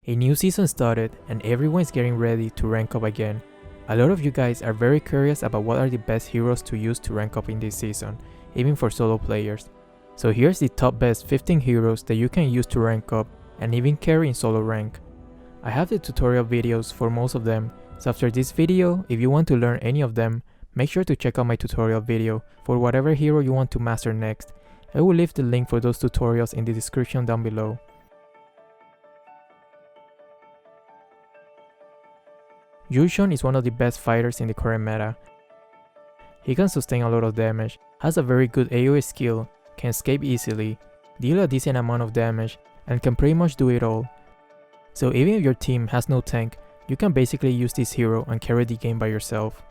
A new season started and everyone's getting ready to rank up again. A lot of you guys are very curious about what are the best heroes to use to rank up in this season, even for solo players. So here's the top best 15 heroes that you can use to rank up and even carry in solo rank. I have the tutorial videos for most of them, so after this video, if you want to learn any of them, make sure to check out my tutorial video for whatever hero you want to master next. I will leave the link for those tutorials in the description down below. Yushun is one of the best fighters in the current meta. He can sustain a lot of damage, has a very good AoE skill, can escape easily, deal a decent amount of damage, and can pretty much do it all. So even if your team has no tank, you can basically use this hero and carry the game by yourself.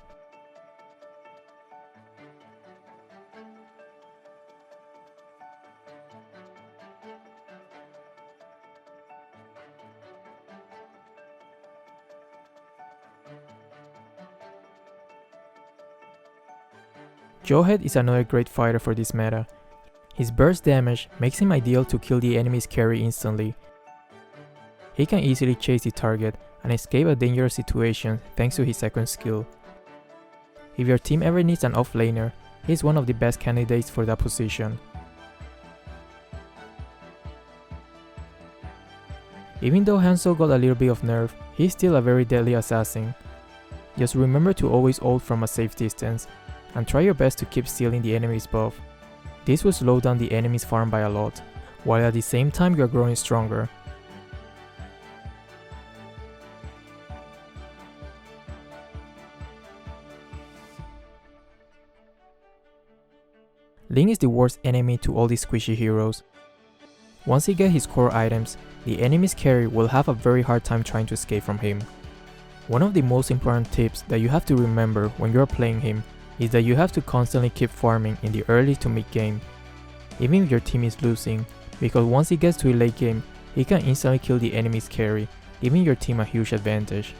Jawhead is another great fighter for this meta. His burst damage makes him ideal to kill the enemy's carry instantly. He can easily chase the target and escape a dangerous situation thanks to his second skill. If your team ever needs an offlaner, he is one of the best candidates for that position. Even though Hanzo got a little bit of nerf, he is still a very deadly assassin. Just remember to always ult from a safe distance, and try your best to keep stealing the enemy's buff. This will slow down the enemy's farm by a lot, while at the same time you are growing stronger. Ling is the worst enemy to all these squishy heroes. Once he gets his core items, the enemy's carry will have a very hard time trying to escape from him. One of the most important tips that you have to remember when you are playing him is that you have to constantly keep farming in the early to mid game, even if your team is losing, because once he gets to a late game, he can instantly kill the enemy's carry, giving your team a huge advantage.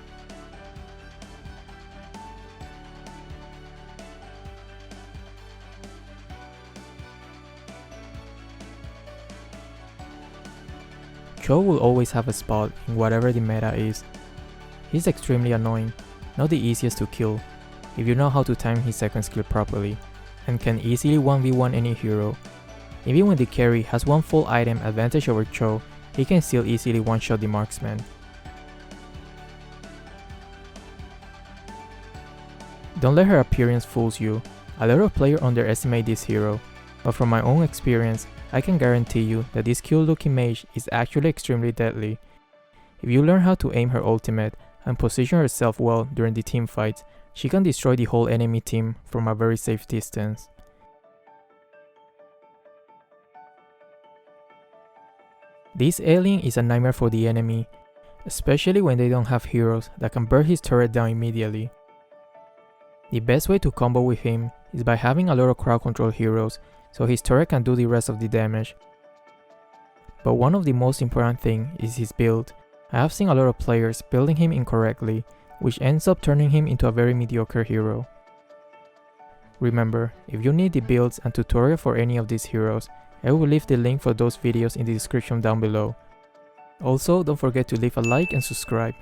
Chou will always have a spot in whatever the meta is. He's extremely annoying, not the easiest to kill, if you know how to time his second skill properly, and can easily 1v1 any hero. Even when the carry has one full item advantage over Chou, he can still easily one-shot the marksman. Don't let her appearance fool you. A lot of players underestimate this hero, but from my own experience, I can guarantee you that this cute looking mage is actually extremely deadly. If you learn how to aim her ultimate and position herself well during the team fights, she can destroy the whole enemy team from a very safe distance. This alien is a nightmare for the enemy, especially when they don't have heroes that can burn his turret down immediately. The best way to combo with him is by having a lot of crowd control heroes so his turret can do the rest of the damage. But one of the most important things is his build. I have seen a lot of players building him incorrectly, which ends up turning him into a very mediocre hero. Remember, if you need the builds and tutorial for any of these heroes, I will leave the link for those videos in the description down below. Also, don't forget to leave a like and subscribe.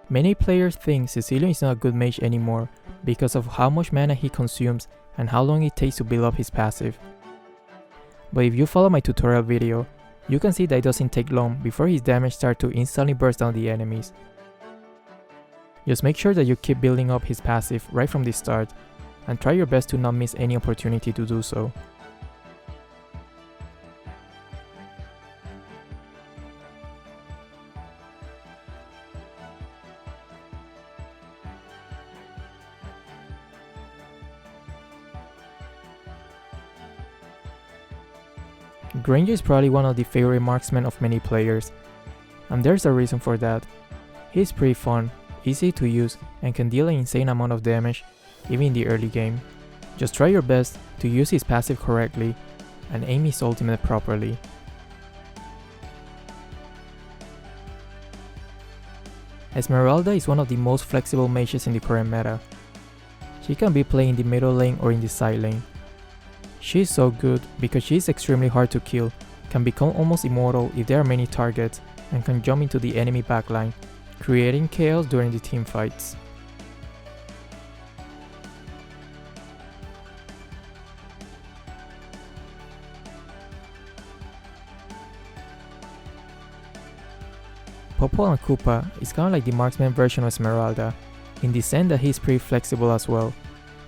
Many players think Cecilion is not a good mage anymore because of how much mana he consumes and how long it takes to build up his passive. But if you follow my tutorial video, you can see that it doesn't take long before his damage starts to instantly burst down the enemies. Just make sure that you keep building up his passive right from the start, and try your best to not miss any opportunity to do so. Granger is probably one of the favorite marksmen of many players, and there's a reason for that. He's pretty fun, easy to use, and can deal an insane amount of damage, even in the early game. Just try your best to use his passive correctly, and aim his ultimate properly. Esmeralda is one of the most flexible mages in the current meta. She can be played in the middle lane or in the side lane. She is so good because she is extremely hard to kill, can become almost immortal if there are many targets and can jump into the enemy backline, creating chaos during the team fights. Popol and Kupa is kinda like the marksman version of Esmeralda, in the sense that he's pretty flexible as well.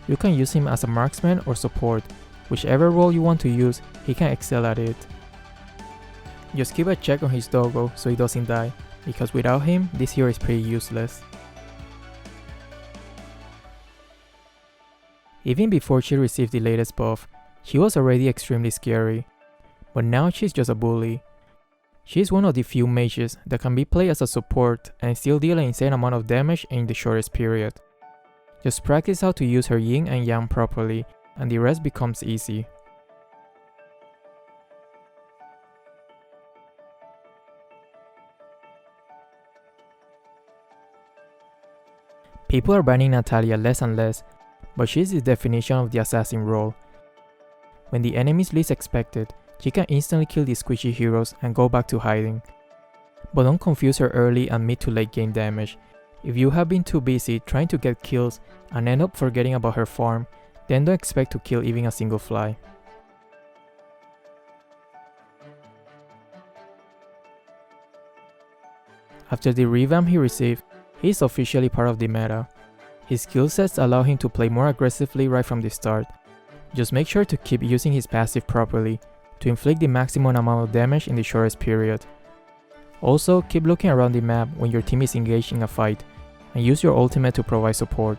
You can use him as a marksman or support, whichever role you want to use, he can excel at it. Just keep a check on his doggo so he doesn't die, because without him, this hero is pretty useless. Even before she received the latest buff, she was already extremely scary, but now she's just a bully. She's one of the few mages that can be played as a support and still deal an insane amount of damage in the shortest period. Just practice how to use her yin and yang properly, and the rest becomes easy. People are banning Natalia less and less, but she's the definition of the assassin role. When the enemy is least expected, she can instantly kill the squishy heroes and go back to hiding. But don't confuse her early and mid to late game damage. If you have been too busy trying to get kills and end up forgetting about her farm, then don't expect to kill even a single fly. After the revamp he received, he is officially part of the meta. His skill sets allow him to play more aggressively right from the start. Just make sure to keep using his passive properly, to inflict the maximum amount of damage in the shortest period. Also, keep looking around the map when your team is engaged in a fight, and use your ultimate to provide support.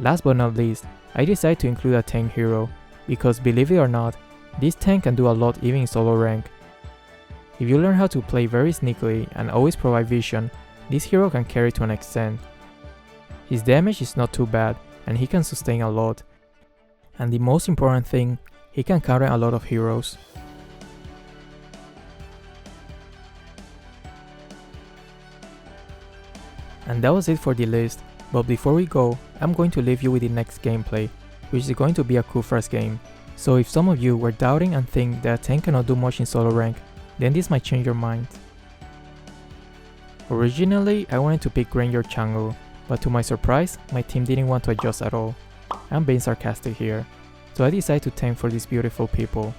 Last but not least, I decided to include a tank hero, because believe it or not, this tank can do a lot even in solo rank. If you learn how to play very sneakily and always provide vision, this hero can carry to an extent. His damage is not too bad and he can sustain a lot. And the most important thing, he can counter a lot of heroes. And that was it for the list, but before we go, I'm going to leave you with the next gameplay, which is going to be a Khufra's game. So if some of you were doubting and think that a tank cannot do much in solo rank, then this might change your mind. Originally, I wanted to pick Granger and Chang'e, but to my surprise, my team didn't want to adjust at all. I'm being sarcastic here, so I decided to tank for these beautiful people.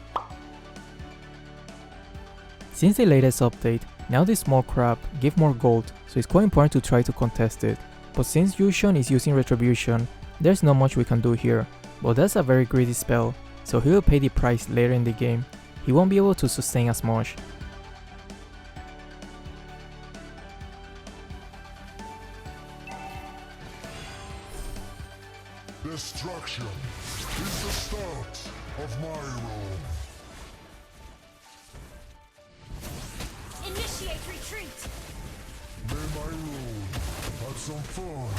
Since the latest update, now this small crab give more gold, so it's quite important to try to contest it. But since Yushun is using Retribution, there's not much we can do here, but that's a very greedy spell, so he will pay the price later in the game. He won't be able to sustain as much. Destruction is the start of my rule. Initiate retreat. May my rule have some fun.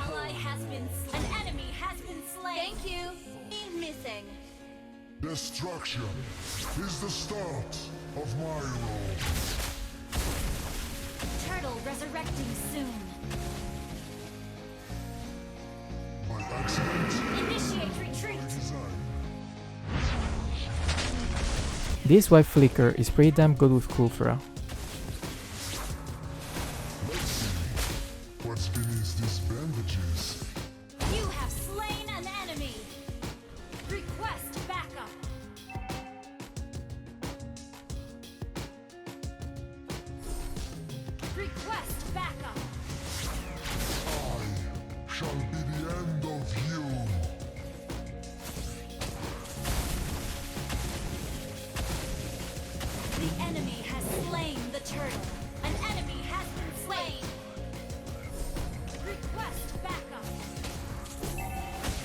Ally has been slain. An enemy has been slain. Thank you. Missing. Destruction is the start of my rule. Turtle resurrecting soon. By accident. Initiate retreat. Design. This white flicker is pretty damn good with Khufra. Let's see what's beneath these bandages. You have slain an enemy. Request backup. Request backup. I shall be the end of you. The enemy has slain the turtle. An enemy has been slain. Request backup.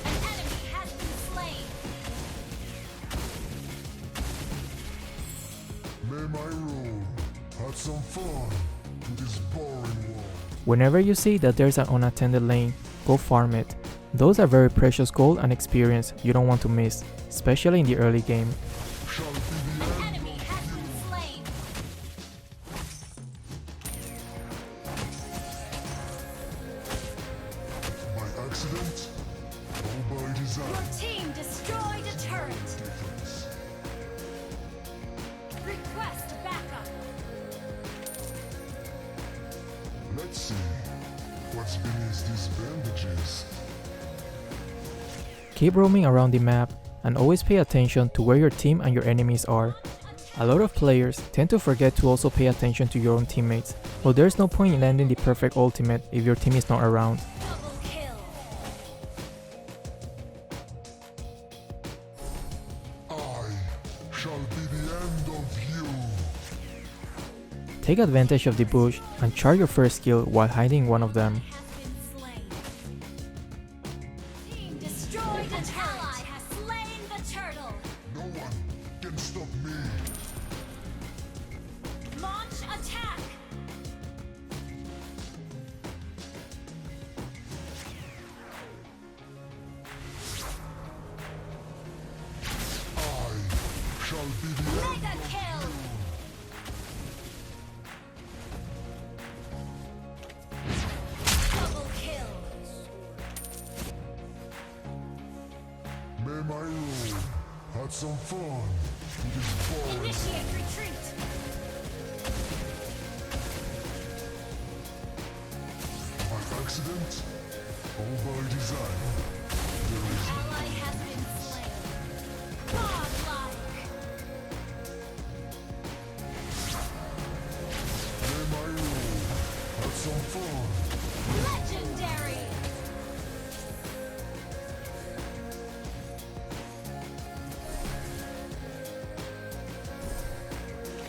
An enemy has been slain. May my rule have some fun to this boring world. Whenever you see that there's an unattended lane, go farm it. Those are very precious gold and experience you don't want to miss, especially in the early game. Shall be the An end. enemy has been slain. accident or by design. Your team destroyed a turret. Difference. Request backup. Let's see what's beneath these bandages. Keep roaming around the map and always pay attention to where your team and your enemies are. A lot of players tend to forget to also pay attention to your own teammates, but there's no point in landing the perfect ultimate if your team is not around. Double kill. I shall be the end of you. Take advantage of the bush and charge your first skill while hiding one of them. Has been slain. Team destroyed a turret. Ally has slain the turtle. No one can stop me. Launch attack. I shall be the end Mega of kill. Double kill. May my rule had some fun with this boring. Initiate retreat. By accident or by design. There is Ally has been slain. Godlike. may my rule had some fun. Legendary.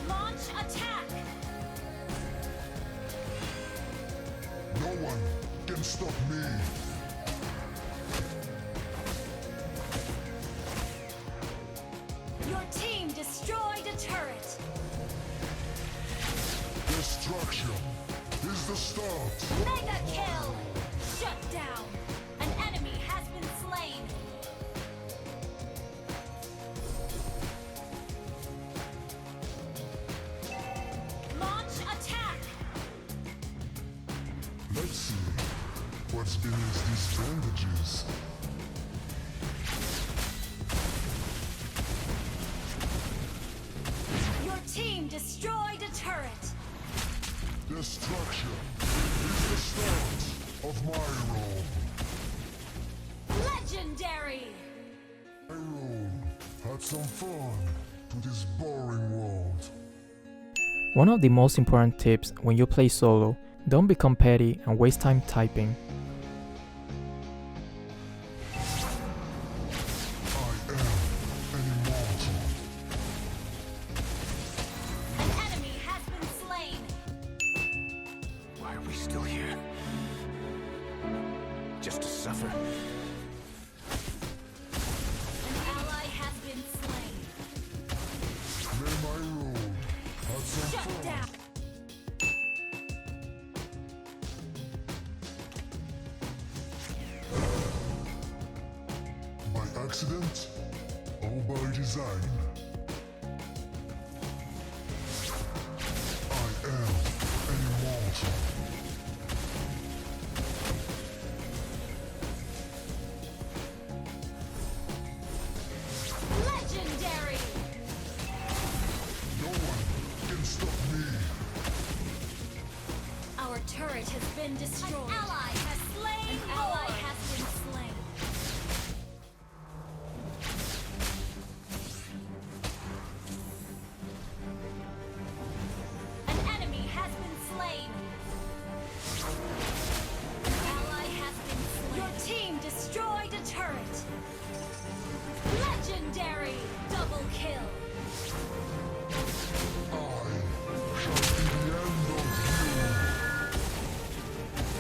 Launch attack. No one can stop me. Your team destroyed a turret. Destruction is the start. Mega kill. Shut down. An enemy has been slain. Launch attack. Let's see what's beneath these bandages. Your team destroyed a turret. Destruction is the start of my role. Legendary. My role had some fun to this boring world. One of the most important tips when you play solo, don't become petty and waste time typing. I am an immortal. An enemy has been slain. Why are we still here? Just to suffer? An ally has been slain. May my rule had some Shut fun. down. By accident or by design. I am an immortal. Legendary. No one can stop me. Our turret has been destroyed. An ally has slain. An ally has been slain. An enemy has been slain. An ally has been slain. Your team destroyed a turret. Legendary. Double kill. I shall be the end of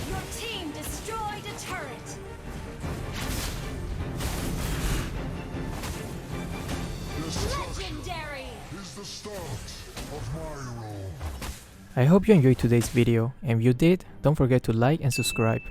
Your team destroyed a turret. you. Destruction Legendary. is the start of my role. I hope you enjoyed today's video, and if you did, don't forget to like and subscribe.